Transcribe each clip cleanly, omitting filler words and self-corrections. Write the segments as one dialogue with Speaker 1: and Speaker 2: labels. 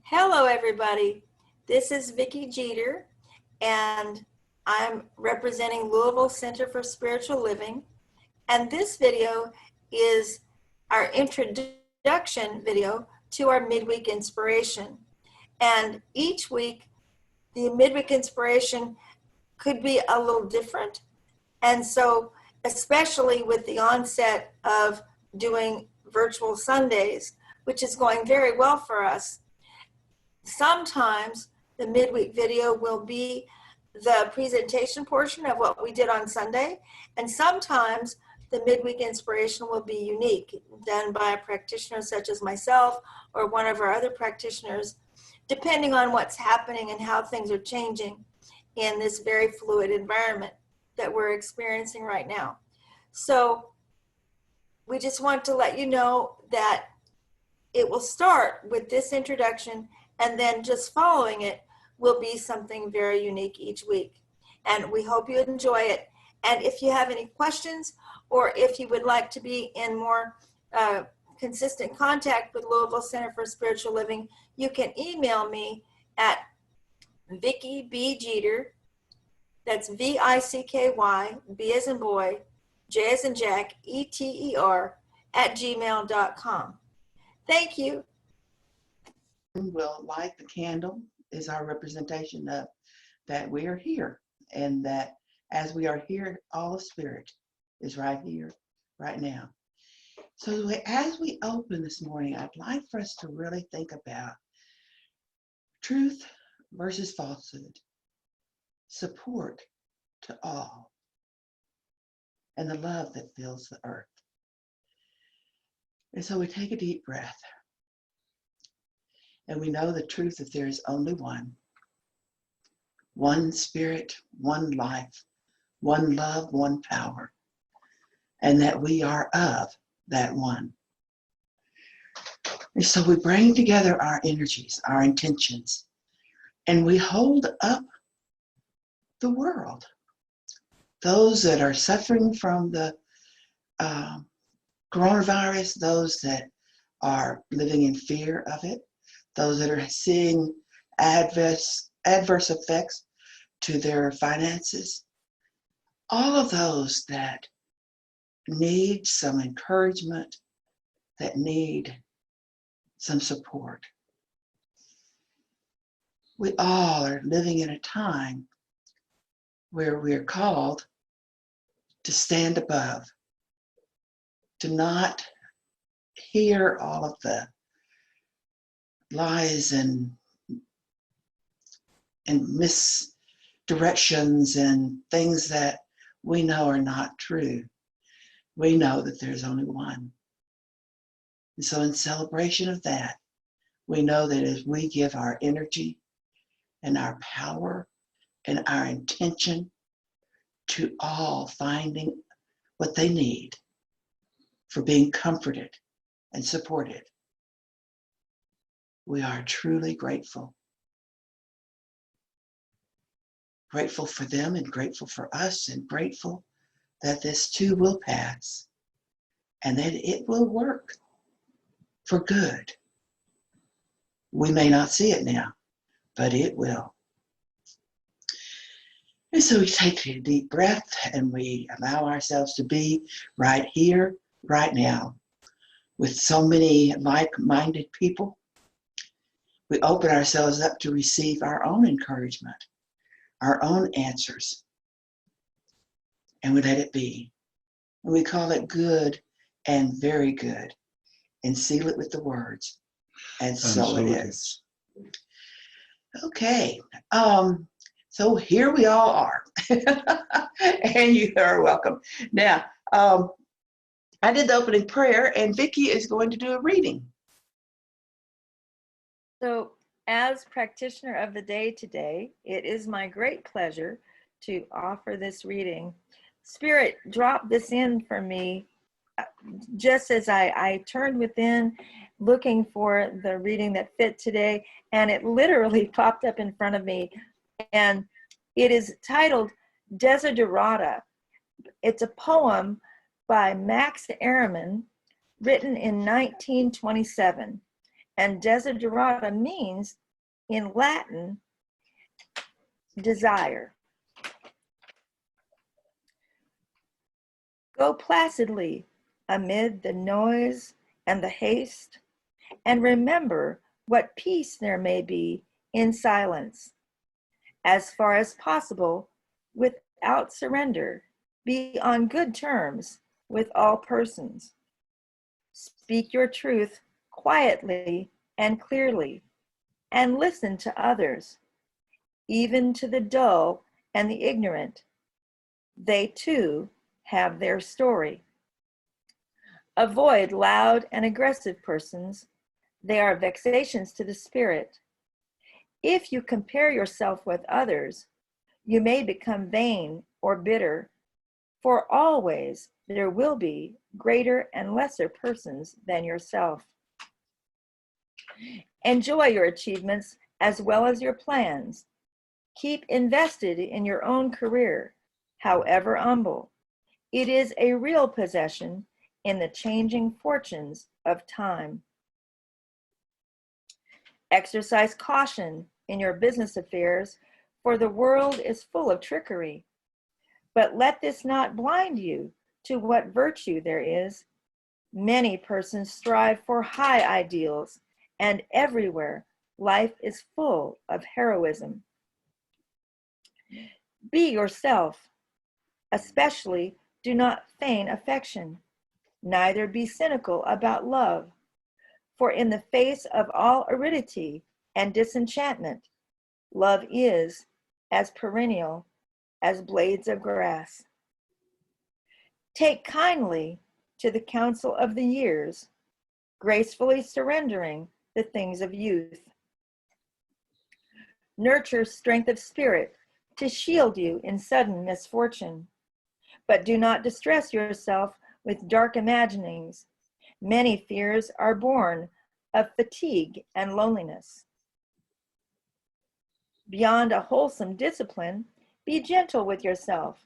Speaker 1: Hello, everybody. This is Vicki Jeter, and I'm representing Louisville Center for Spiritual Living. And this video is our introduction video to our midweek inspiration. And each week, the midweek inspiration could be a little different. And so, especially with the onset of doing virtual Sundays, which is going very well for us, sometimes the midweek video will be the presentation portion of what we did on Sunday, and sometimes the midweek inspiration will be unique, done by a practitioner such as myself or one of our other practitioners, depending on what's happening and how things are changing in this very fluid environment that we're experiencing right now. So we just want to let you know that it will start with this introduction, and then just following it will be something very unique each week. And we hope you enjoy it. And if you have any questions, or if you would like to be in more consistent contact with Louisville Center for Spiritual Living, you can email me at Vicki B. Jeter, that's V-I-C-K-Y, B as in boy, J as in Jack, E-T-E-R, @gmail.com. Thank you.
Speaker 2: Will light the candle is our representation of that we are here, and that as we are here, all of spirit is right here, right now. So as we open this morning, I'd like for us to really think about truth versus falsehood, support to all, and the love that fills the earth. And so we take a deep breath. And we know the truth that there is only one spirit, one life, one love, one power, and that we are of that one. And so we bring together our energies, our intentions, and we hold up the world. Those that are suffering from the coronavirus, those that are living in fear of it, those that are seeing adverse effects to their finances, all of those that need some encouragement, that need some support. We all are living in a time where we are called to stand above, to not hear all of the lies and misdirections and things that we know are not true. We know that there's only one. And so in celebration of that, we know that as we give our energy and our power and our intention to all finding what they need for being comforted and supported, we are truly grateful. Grateful for them and grateful for us, and grateful that this too will pass and that it will work for good. We may not see it now, but it will. And so we take a deep breath and we allow ourselves to be right here, right now, with so many like-minded people. We open ourselves up to receive our own encouragement, our own answers, and we let it be. And we call it good and very good, and seal it with the words, and so it is. Okay, so here we all are, and you are welcome. Now, I did the opening prayer, and Vicki is going to do a reading.
Speaker 1: So, as practitioner of the day today, it is my great pleasure to offer this reading. Spirit dropped this in for me just as I turned within looking for the reading that fit today, and it literally popped up in front of me. And it is titled Desiderata. It's a poem by Max Ehrmann, written in 1927. and desiderata means, in Latin, desire. Go placidly amid the noise and the haste, and remember what peace there may be in silence. As far as possible, without surrender, be on good terms with all persons. Speak your truth quietly and clearly, and listen to others, even to the dull and the ignorant. They too have their story. Avoid loud and aggressive persons. They are vexations to the spirit. If you compare yourself with others, you may become vain or bitter, for always there will be greater and lesser persons than yourself. Enjoy your achievements as well as your plans. Keep invested in your own career, however humble. It is a real possession in the changing fortunes of time. Exercise caution in your business affairs, for the world is full of trickery. But let this not blind you to what virtue there is. Many persons strive for high ideals, and everywhere life is full of heroism. Be yourself, especially do not feign affection, neither be cynical about love. For in the face of all aridity and disenchantment, love is as perennial as blades of grass. Take kindly to the counsel of the years, gracefully surrendering the things of youth. Nurture strength of spirit to shield you in sudden misfortune, but do not distress yourself with dark imaginings. Many fears are born of fatigue and loneliness. Beyond a wholesome discipline, be gentle with yourself.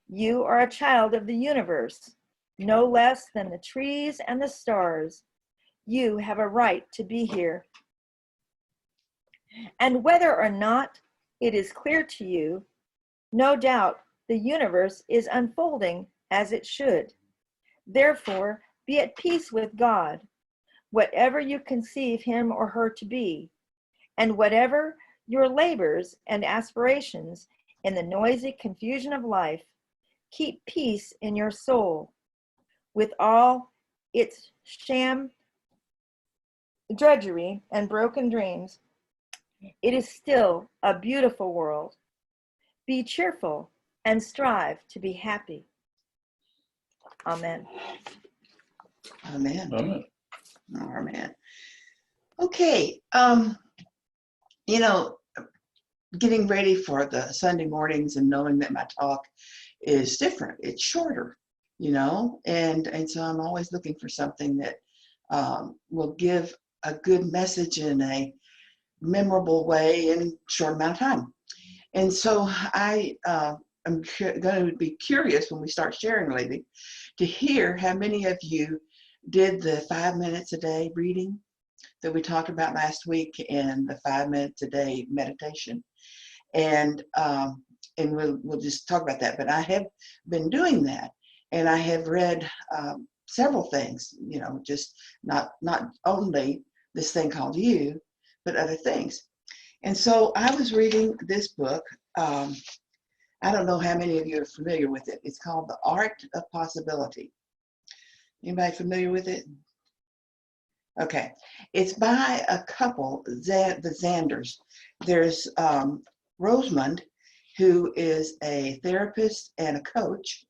Speaker 1: You are a child of the universe, no less than the trees and the stars. You have a right to be here. And whether or not it is clear to you, no doubt the universe is unfolding as it should. Therefore, be at peace with God, whatever you conceive him or her to be, and whatever your labors and aspirations in the noisy confusion of life, keep peace in your soul. With all its sham drudgery and broken dreams, it is still a beautiful world. Be cheerful and strive to be happy. Amen.
Speaker 2: Amen.
Speaker 3: Amen.
Speaker 2: Amen. Okay. You know, getting ready for the Sunday mornings and knowing that my talk is different. It's shorter, and so I'm always looking for something that will give a good message in a memorable way in a short amount of time. And so I am going to be curious when we start sharing lately to hear how many of you did the 5 minutes a day reading that we talked about last week and the 5 minutes a day meditation. And we'll just talk about that. But I have been doing that, and I have read several things, just not only this thing called You, but other things. And so I was reading this book. I don't know how many of you are familiar with it. It's called The Art of Possibility. Anybody familiar with it? Okay. It's by a couple, the Zanders. There's Rosamund, who is a therapist and a coach,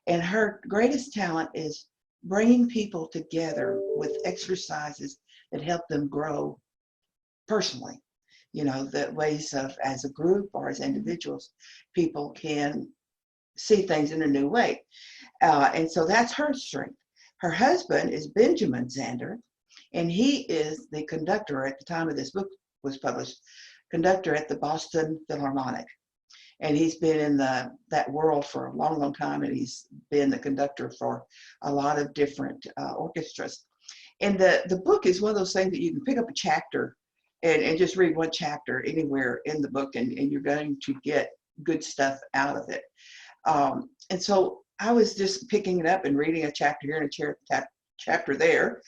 Speaker 2: and her greatest talent is bringing people together with exercises that help them grow personally. The ways of, as a group or as individuals, people can see things in a new way. And so that's her strength. Her husband is Benjamin Zander, and he is the conductor at the time of this book was published, conductor at the Boston Philharmonic. And he's been in that world for a long, long time, and he's been the conductor for a lot of different orchestras. And the book is one of those things that you can pick up a chapter and just read one chapter anywhere in the book, and you're going to get good stuff out of it. And so I was just picking it up and reading a chapter here and a chapter there.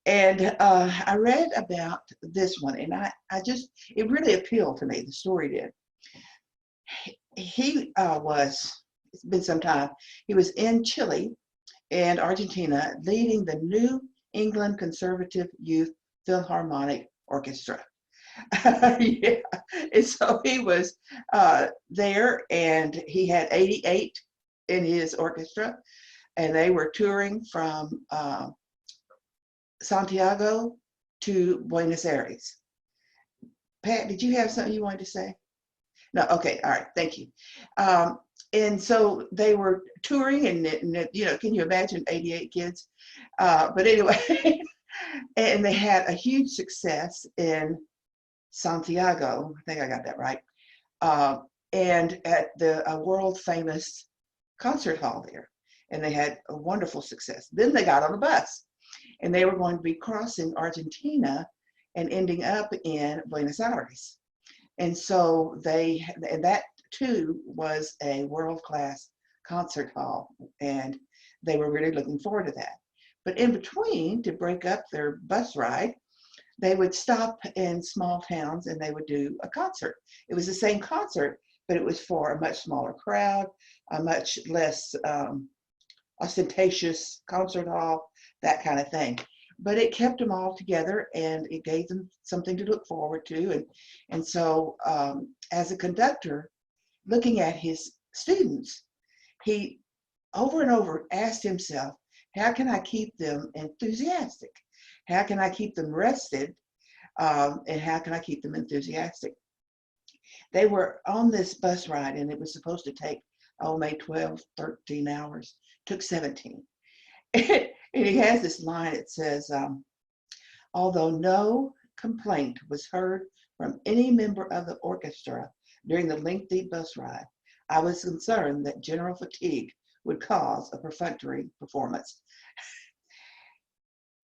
Speaker 2: And I read about this one, and it really appealed to me. The story did. It's been some time, he was in Chile and Argentina leading the New England Conservative Youth Philharmonic Orchestra. Yeah. And so he was there, and he had 88 in his orchestra, and they were touring from Santiago to Buenos Aires. Pat, did you have something you wanted to say? No, okay, all right, thank you. And so they were touring, and can you imagine 88 kids? But anyway, and they had a huge success in Santiago. I think I got that right. And at the world famous concert hall there, and they had a wonderful success. Then they got on a bus, and they were going to be crossing Argentina and ending up in Buenos Aires. And so that too was a world-class concert hall, and they were really looking forward to that. But in between, to break up their bus ride, they would stop in small towns and they would do a concert. It was the same concert, but it was for a much smaller crowd, a much less ostentatious concert hall, that kind of thing. But it kept them all together, and it gave them something to look forward to. And so as a conductor, looking at his students, he over and over asked himself, how can I keep them enthusiastic? How can I keep them rested? And how can I keep them enthusiastic? They were on this bus ride, and it was supposed to take, maybe 12, 13 hours. It took 17. And he has this line, it says, although no complaint was heard from any member of the orchestra during the lengthy bus ride, I was concerned that general fatigue would cause a perfunctory performance.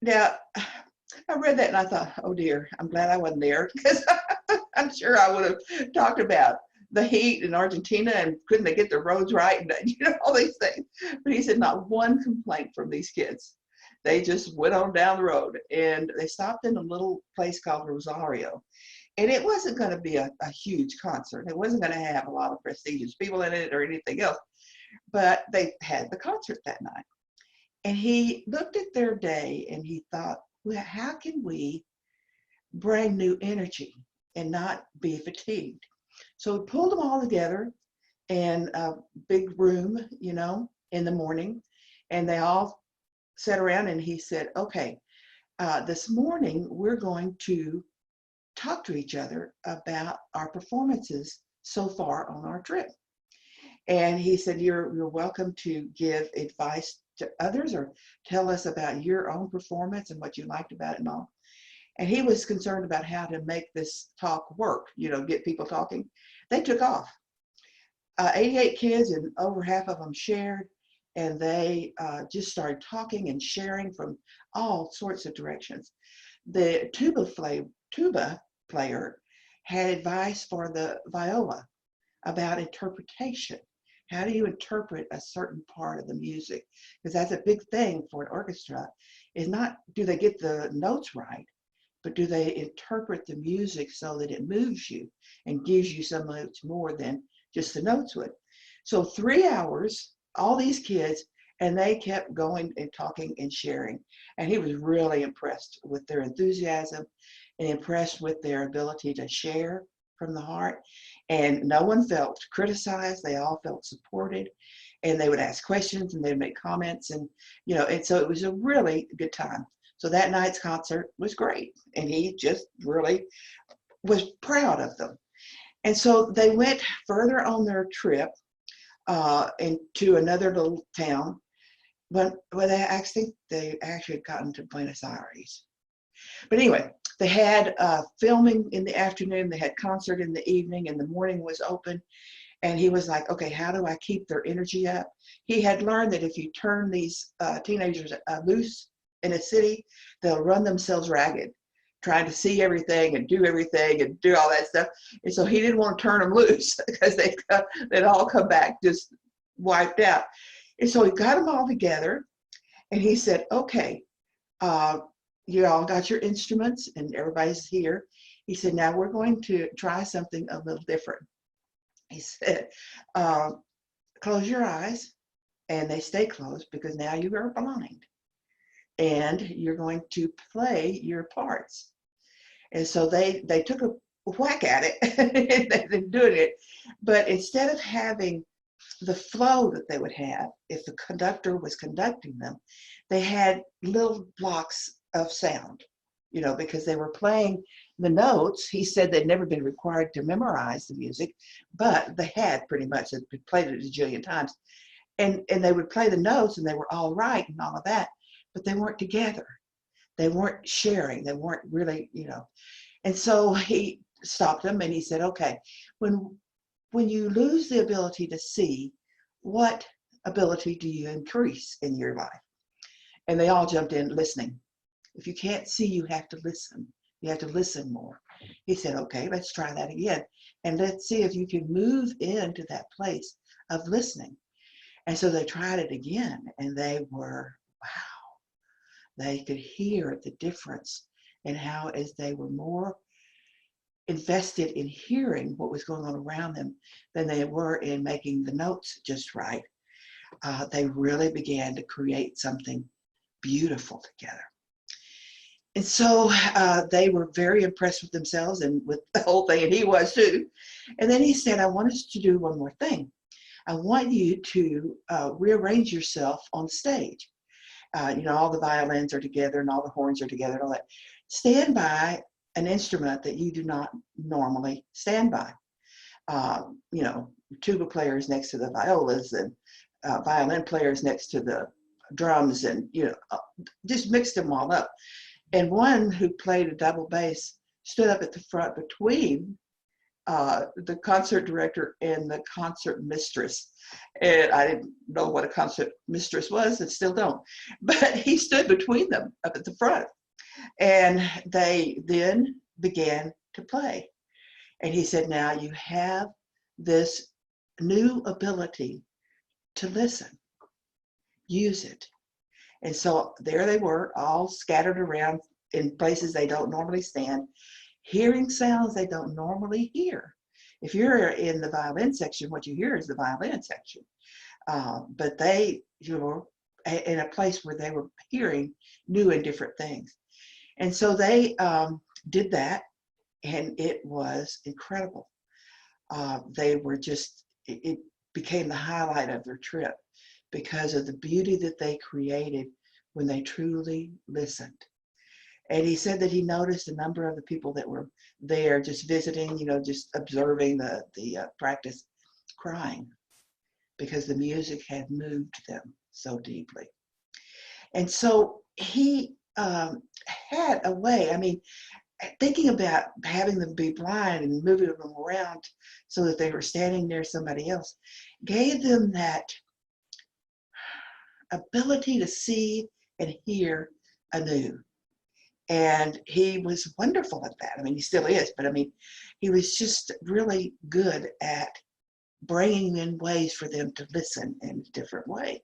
Speaker 2: Now, I read that and I thought, oh dear, I'm glad I wasn't there, because I'm sure I would have talked about the heat in Argentina and couldn't they get the roads right and all these things. But he said not one complaint from these kids. They just went on down the road, and they stopped in a little place called Rosario. And it wasn't going to be a huge concert. It wasn't going to have a lot of prestigious people in it or anything else. But they had the concert that night. And he looked at their day and he thought, well, how can we bring new energy and not be fatigued? So he pulled them all together in a big room, in the morning, and they all sat around, and he said, okay, this morning we're going to talk to each other about our performances so far on our trip. And he said, you're welcome to give advice to others or tell us about your own performance and what you liked about it and all. And he was concerned about how to make this talk work, get people talking. They took off. 88 kids, and over half of them shared, and they just started talking and sharing from all sorts of directions. The tuba player had advice for the viola about interpretation. How do you interpret a certain part of the music? Because that's a big thing for an orchestra, is not do they get the notes right, but do they interpret the music so that it moves you and gives you so much more than just the notes would. So 3 hours, all these kids, and they kept going and talking and sharing. And he was really impressed with their enthusiasm and impressed with their ability to share from the heart. And no one felt criticized. They all felt supported, and they would ask questions and they'd make comments, and and so it was a really good time. So that night's concert was great, and he just really was proud of them. And so they went further on their trip into another little town, but they actually had gotten to Buenos Aires. But anyway, they had filming in the afternoon, they had concert in the evening, and the morning was open. And he was like, okay, how do I keep their energy up? He had learned that if you turn these teenagers loose in a city, they'll run themselves ragged, trying to see everything and do all that stuff. And so he didn't want to turn them loose because they'd all come back just wiped out. And so he got them all together and he said, okay, you all got your instruments and everybody's here. He said, now we're going to try something a little different. He said, close your eyes, and they stay closed because now you are blind and you're going to play your parts. And so they took a whack at it. They've been doing it, but instead of having the flow that they would have if the conductor was conducting them, they had little blocks of sound, because they were playing the notes. He said they'd never been required to memorize the music, but they had pretty much played it a jillion times. And they would play the notes and they were all right and all of that, but they weren't together. They weren't sharing. They weren't really, And so he stopped them and he said, okay, when you lose the ability to see, what ability do you increase in your life? And they all jumped in listening. If you can't see, you have to listen. You have to listen more. He said, okay, let's try that again. And let's see if you can move into that place of listening. And so they tried it again and they were, wow. They could hear the difference in how, as they were more invested in hearing what was going on around them than they were in making the notes just right, they really began to create something beautiful together. And so they were very impressed with themselves and with the whole thing, and he was too. And then he said, I want us to do one more thing. I want you to rearrange yourself on stage. All the violins are together and all the horns are together and all that. Stand by an instrument that you do not normally stand by. Tuba players next to the violas and violin players next to the drums, and just mixed them all up. And one who played a double bass stood up at the front between the concert director and the concert mistress. And I didn't know what a concert mistress was and still don't, but he stood between them up at the front. And they then began to play. And he said, now you have this new ability to listen. Use it. And so there they were, all scattered around in places they don't normally stand, hearing sounds they don't normally hear. If you're in the violin section, what you hear is the violin section. But they, were in a place where they were hearing new and different things. And so they did that, and it was incredible. They were just, it became the highlight of their trip because of the beauty that they created when they truly listened. And he said that he noticed a number of the people that were there just visiting, just observing the practice, crying because the music had moved them so deeply. And so he had a way, thinking about having them be blind and moving them around so that they were standing near somebody else, gave them that ability to see and hear anew. And he was wonderful at that. He still is, but he was just really good at bringing in ways for them to listen in a different way.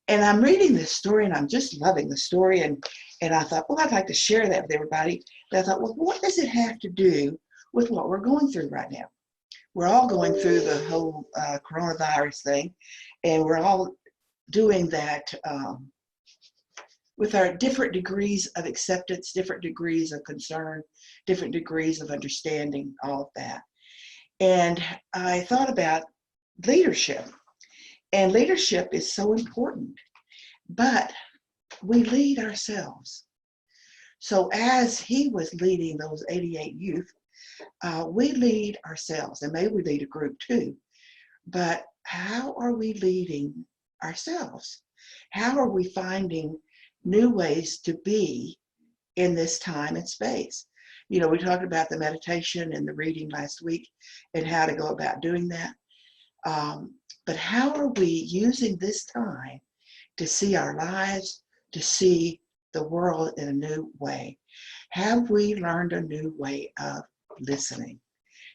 Speaker 2: And I'm reading this story and I'm just loving the story. And I thought, well, I'd like to share that with everybody. But I thought, well, what does it have to do with what we're going through right now? We're all going through the whole coronavirus thing, and we're all doing that with our different degrees of acceptance, different degrees of concern, different degrees of understanding, all of that. And I thought about leadership. And leadership is so important, but we lead ourselves. So as he was leading those 88 youth, we lead ourselves, and maybe we lead a group too, but how are we leading ourselves? How are we finding new ways to be in this time and space? We talked about the meditation and the reading last week and how to go about doing that. But how are we using this time to see our lives, to see the world in a new way? Have we learned a new way of listening?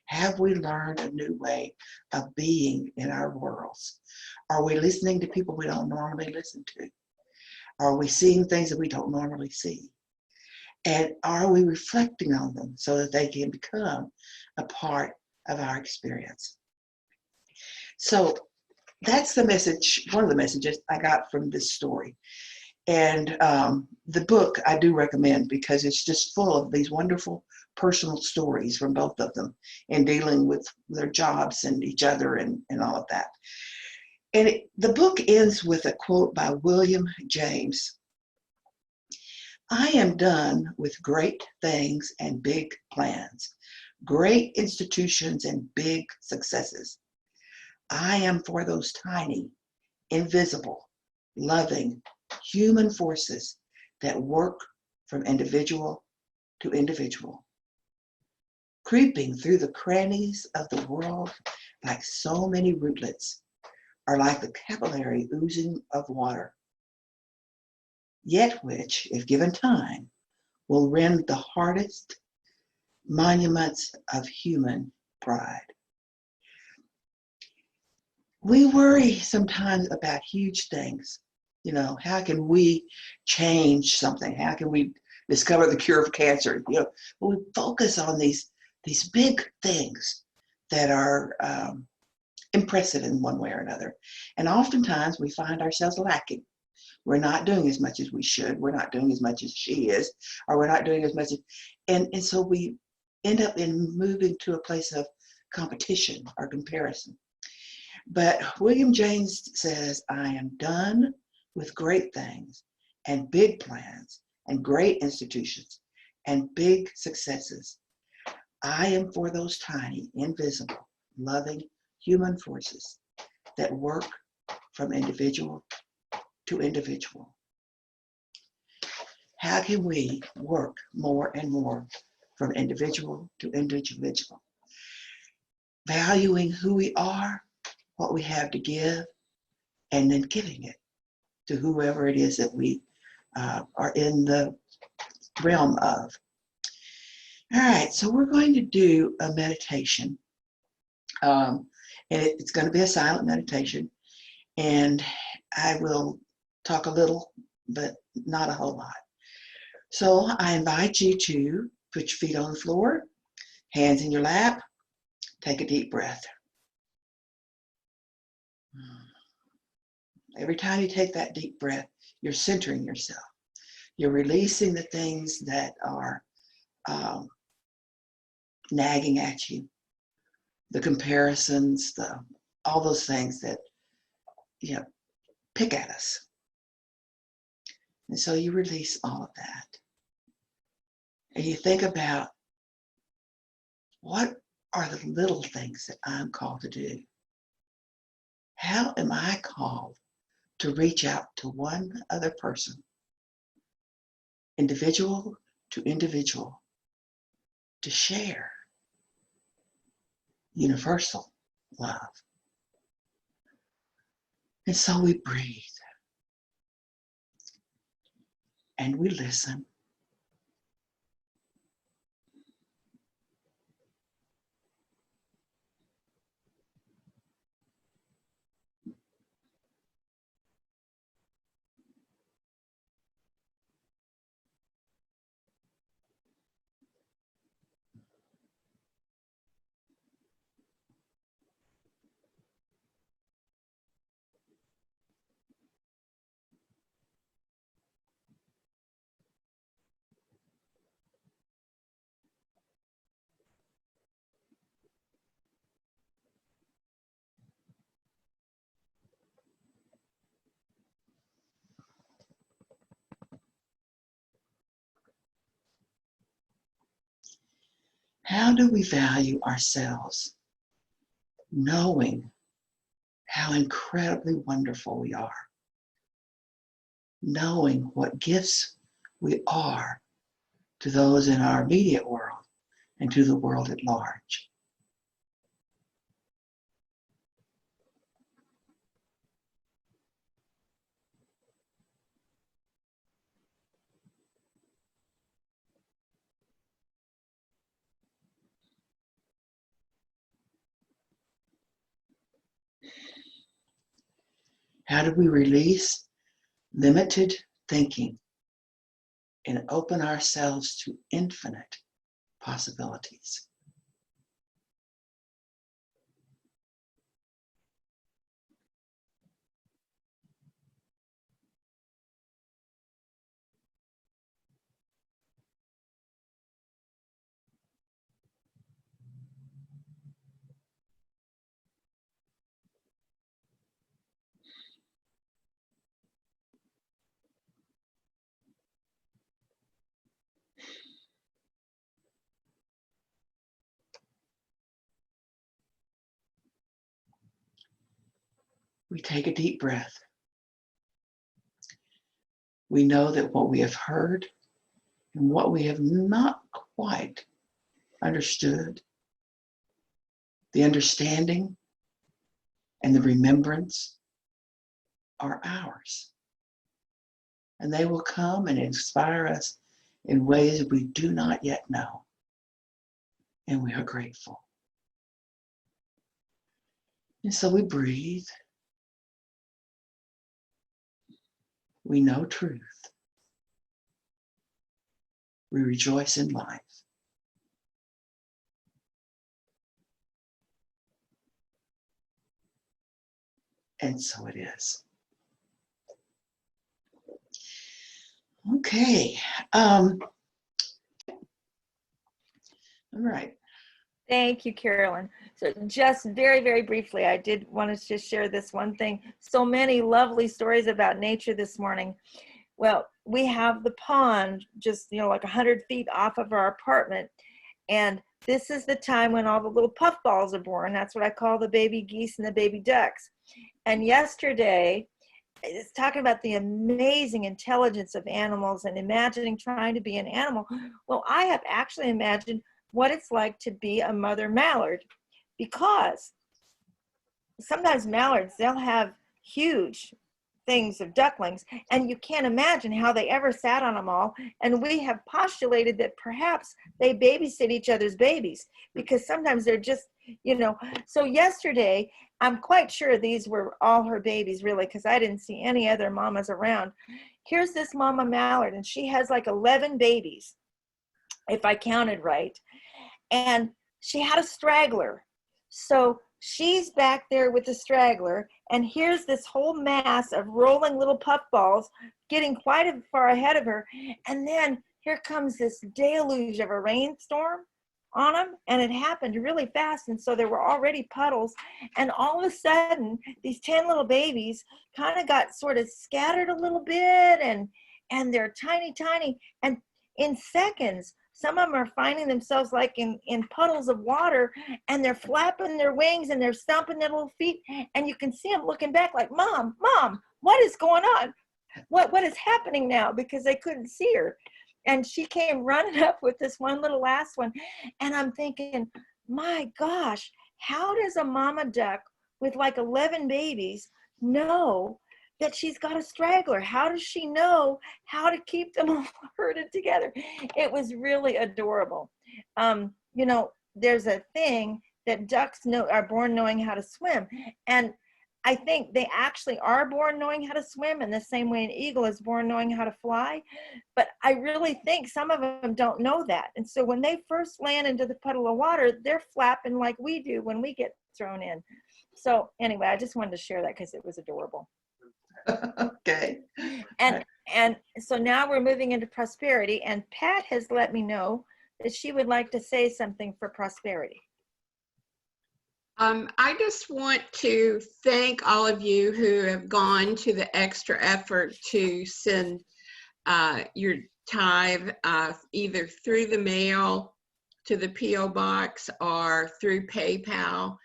Speaker 2: Have we learned a new way of being in our worlds? Are we listening to people we don't normally listen to? Are we seeing things that we don't normally see? And are we reflecting on them so that they can become a part of our experience? So that's the message, one of the messages I got from this story. And the book I do recommend because it's just full of these wonderful personal stories from both of them in dealing with their jobs and each other and all of that. And the book ends with a quote by William James. I am done with great things and big plans, great institutions and big successes. I am for those tiny, invisible, loving, human forces that work from individual to individual, creeping through the crannies of the world like so many rootlets, or like the capillary oozing of water, yet which, if given time, will rend the hardest monuments of human pride. We worry sometimes about huge things. You know, how can we change something? How can we discover the cure for cancer? You know, but we focus on these big things that are impressive in one way or another. And oftentimes we find ourselves lacking. We're not doing as much as we should. We're not doing as much as she is, or we're not doing as much as, and so we end up in moving to a place of competition or comparison. But William James says, I am done with great things and big plans and great institutions and big successes. I am for those tiny, invisible, loving human forces that work from individual to individual. How can we work more and more from individual to individual? Valuing who we are, what we have to give, and then giving it to whoever it is that we are in the realm of. All right, so we're going to do a meditation. And it's going to be a silent meditation. And I will talk a little, but not a whole lot. So I invite you to put your feet on the floor, hands in your lap, take a deep breath. Every time you take that deep breath, you're centering yourself. You're releasing the things that are nagging at you, the comparisons, all those things that pick at us. And so you release all of that. And you think about, what are the little things that I'm called to do? How am I called to reach out to one other person, individual to individual, to share universal love? And so we breathe and we listen. How do we value ourselves, knowing how incredibly wonderful we are, knowing what gifts we are to those in our immediate world and to the world at large? How do we release limited thinking and open ourselves to infinite possibilities? We take a deep breath. We know that what we have heard and what we have not quite understood, the understanding and the remembrance are ours. And they will come and inspire us in ways we do not yet know. And we are grateful. And so we breathe. We know truth. We rejoice in life. And so it is. Okay. All right.
Speaker 1: Thank you, Carolyn. So just very, very briefly, I did want to just share this one thing. So many lovely stories about nature this morning. Well, we have the pond just, like 100 feet off of our apartment. And this is the time when all the little puffballs are born. That's what I call the baby geese and the baby ducks. And yesterday, it's talking about the amazing intelligence of animals and imagining trying to be an animal. Well, I have actually imagined what it's like to be a mother mallard, because sometimes mallards, they'll have huge things of ducklings, and you can't imagine how they ever sat on them all. And we have postulated that perhaps they babysit each other's babies, because sometimes they're just, So yesterday, I'm quite sure these were all her babies, really, because I didn't see any other mamas around. Here's this mama mallard, and she has like 11 babies, if I counted right. And she had a straggler. So she's back there with the straggler, and here's this whole mass of rolling little puffballs getting quite far ahead of her. And then here comes this deluge of a rainstorm on them, and it happened really fast. And so there were already puddles. And all of a sudden, these 10 little babies kind of got sort of scattered a little bit, and they're tiny, tiny. And in seconds, some of them are finding themselves like in puddles of water, and they're flapping their wings and they're stomping their little feet. And you can see them looking back like, Mom, what is going on? What is happening now? Because they couldn't see her. And she came running up with this one little last one. And I'm thinking, my gosh, how does a mama duck with like 11 babies know that she's got a straggler? How does she know how to keep them all herded together? It was really adorable. There's a thing that ducks are born knowing how to swim. And I think they actually are born knowing how to swim in the same way an eagle is born knowing how to fly. But I really think some of them don't know that. And so when they first land into the puddle of water, they're flapping like we do when we get thrown in. So anyway, I just wanted to share that because it was adorable.
Speaker 2: Okay.
Speaker 1: And so now we're moving into prosperity, and Pat has let me know that she would like to say something for prosperity.
Speaker 3: I just want to thank all of you who have gone to the extra effort to send your tithe either through the mail to the P.O. box or through PayPal.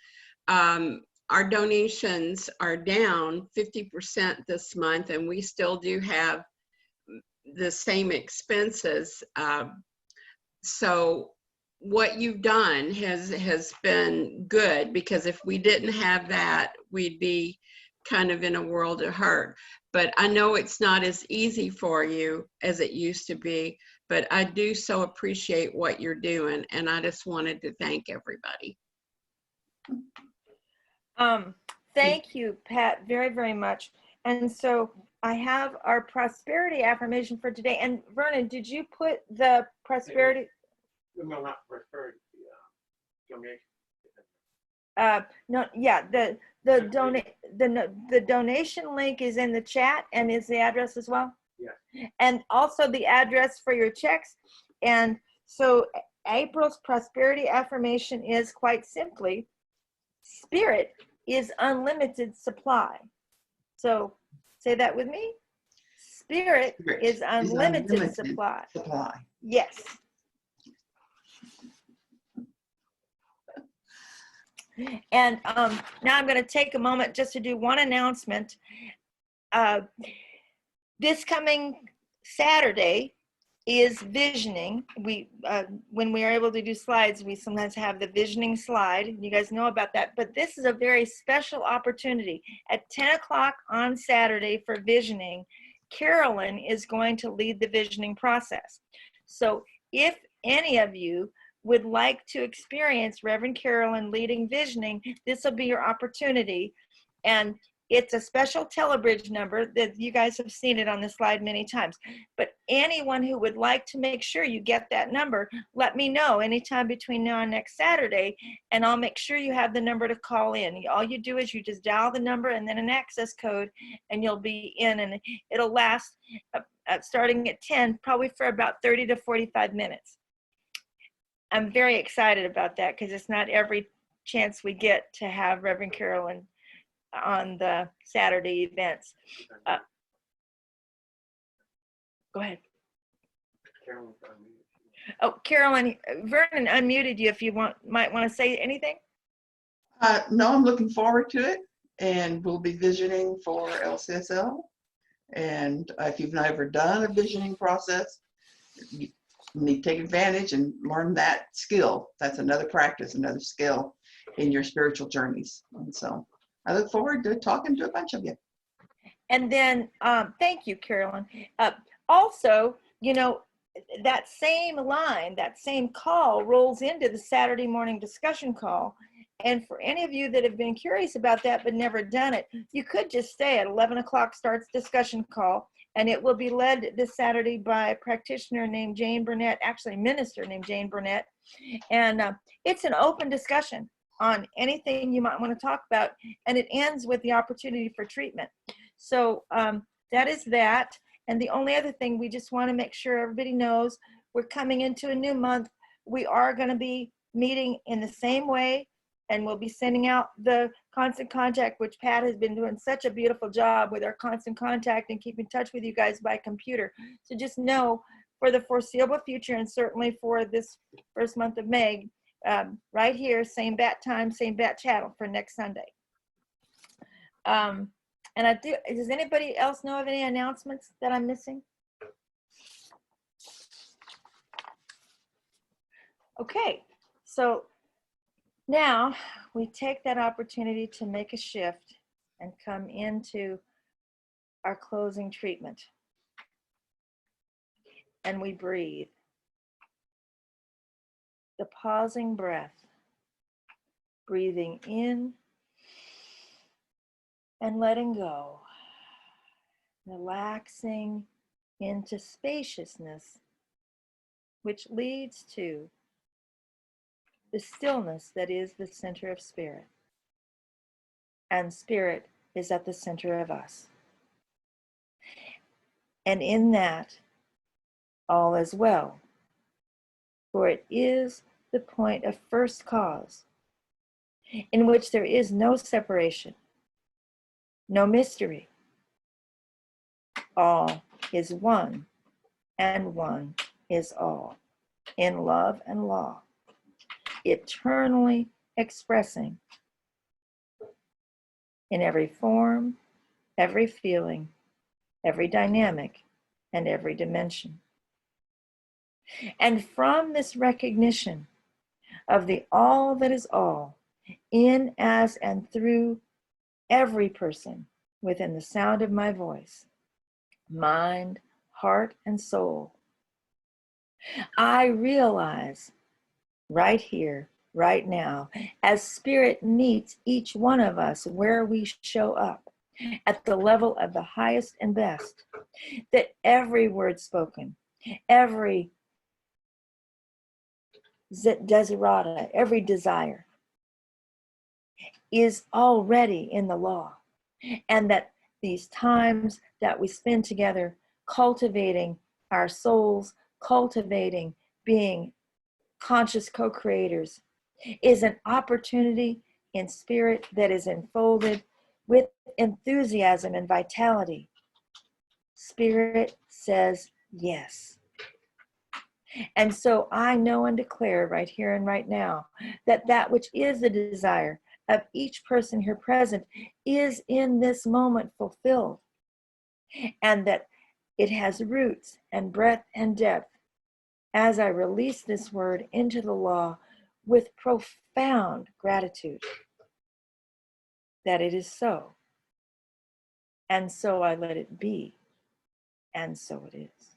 Speaker 3: Our donations are down 50% this month, and we still do have the same expenses. So what you've done has been good, because if we didn't have that, we'd be kind of in a world of hurt. But I know it's not as easy for you as it used to be, but I do so appreciate what you're doing, and I just wanted to thank everybody.
Speaker 1: Thank you, Pat, very, very much. And so I have our prosperity affirmation for today. And Vernon, did you put the prosperity?
Speaker 4: No, not prosperity, the donation.
Speaker 1: No, yeah, the donation link is in the chat, and is the address as well?
Speaker 4: Yeah.
Speaker 1: And also the address for your checks. And so April's prosperity affirmation is quite simply, Spirit is unlimited supply. So say that with me. Spirit is unlimited supply. Yes. And now I'm going to take a moment just to do one announcement. This coming Saturday is visioning. We when we are able to do slides, we sometimes have the visioning slide. You guys know about that, but this is a very special opportunity. At 10 o'clock on Saturday for visioning, Carolyn is going to lead the visioning process. So if any of you would like to experience Reverend Carolyn leading visioning, this will be your opportunity. And it's a special telebridge number that you guys have seen it on the slide many times. But anyone who would like to make sure you get that number, let me know anytime between now and next Saturday, and I'll make sure you have the number to call in. All you do is you just dial the number and then an access code, and you'll be in, and it'll last starting at 10, probably for about 30 to 45 minutes. I'm very excited about that because it's not every chance we get to have Reverend Carolyn on the Saturday events. Go ahead.
Speaker 4: Carolyn's unmuted.
Speaker 1: Oh, Carolyn, Vernon unmuted you if you might want to say anything.
Speaker 2: No, I'm looking forward to it, and we'll be visioning for LCSL. And if you've never done a visioning process, you need to take advantage and learn that skill. That's another practice, another skill in your spiritual journeys. And so I look forward to talking to a bunch of you.
Speaker 1: And then, thank you, Carolyn. Also, you know, that same line, that same call rolls into the Saturday morning discussion call. And for any of you that have been curious about that but never done it, you could just stay at 11 o'clock starts discussion call, and it will be led this Saturday by a practitioner named Jane Burnett, actually a minister named Jane Burnett. And it's an open discussion on anything you might want to talk about, and it ends with the opportunity for treatment. So that is that. And the only other thing, we just want to make sure everybody knows we're coming into a new month. We are going to be meeting in the same way, and we'll be sending out the constant contact, which Pat has been doing such a beautiful job with our constant contact and keep in touch with you guys by computer. So just know for the foreseeable future, and certainly for this first month of May, right here, same bat time, same bat channel for next Sunday. And does anybody else know of any announcements that I'm missing? Okay, so now we take that opportunity to make a shift and come into our closing treatment. And we breathe. The pausing breath, breathing in and letting go, relaxing into spaciousness, which leads to the stillness that is the center of spirit. And spirit is at the center of us. And in that, all is well, for it is the point of first cause, in which there is no separation, no mystery. All is one, and one is all, in love and law, eternally expressing in every form, every feeling, every dynamic, and every dimension. And from this recognition of the all that is all, in, as, and through every person within the sound of my voice, mind, heart, and soul, I realize right here, right now, as spirit meets each one of us where we show up,
Speaker 5: at the level of the highest and best, that every word spoken, every desiderata, every desire is already in the law, and that these times that we spend together cultivating our souls, cultivating being conscious co-creators, is an opportunity in spirit that is enfolded with enthusiasm and vitality. Spirit says yes. And so I know and declare right here and right now that that which is the desire of each person here present is in this moment fulfilled, and that it has roots and breadth and depth as I release this word into the law with profound gratitude that it is so. And so I let it be, and so it is.